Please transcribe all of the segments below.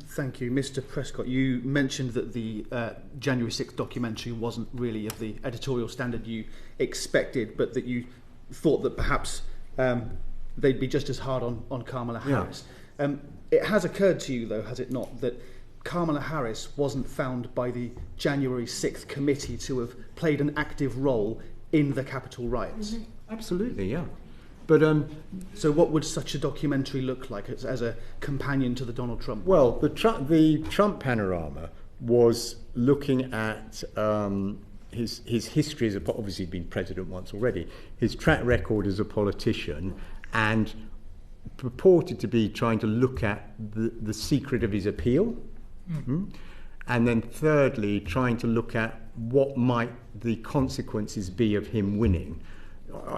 Thank you. Mr Prescott, you mentioned that the January 6th documentary wasn't really of the editorial standard you expected, but that you thought that perhaps they'd be just as hard on Kamala Harris. Yeah. It has occurred to you, though, has it not, that Kamala Harris wasn't found by the January 6th committee to have played an active role in the Capitol riots? Mm-hmm. Absolutely, yeah. But so what would such a documentary look like as a companion to the Donald Trump? Well, the Trump Panorama was looking at his history as obviously been president once already, his track record as a politician, and purported to be trying to look at the secret of his appeal. Mm-hmm. And then thirdly, trying to look at what might the consequences be of him winning.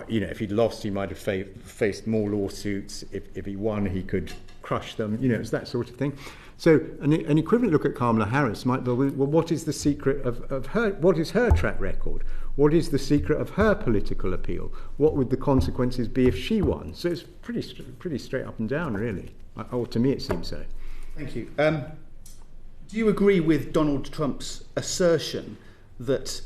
If he'd lost, he might have faced more lawsuits. If he won, he could crush them. It's that sort of thing. So an equivalent look at Kamala Harris might be, well, what is the secret of her? What is her track record? What is the secret of her political appeal? What would the consequences be if she won? So it's pretty straight up and down, really. Or to me, it seems so. Thank you. Do you agree with Donald Trump's assertion that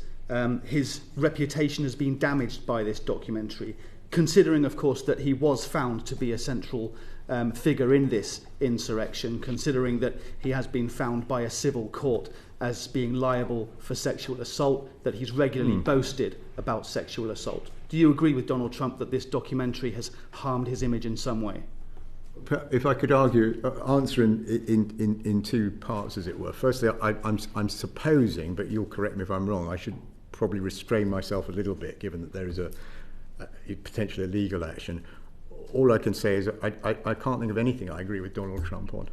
his reputation has been damaged by this documentary, considering, of course, that he was found to be a central figure in this insurrection, considering that he has been found by a civil court as being liable for sexual assault, that he's regularly boasted about sexual assault? Do you agree with Donald Trump that this documentary has harmed his image in some way? If I could answer in two parts, as it were. Firstly, I'm supposing, but you'll correct me if I'm wrong, I should probably restrain myself a little bit, given that there is a potentially a legal action. All I can say is I can't think of anything I agree with Donald Trump on.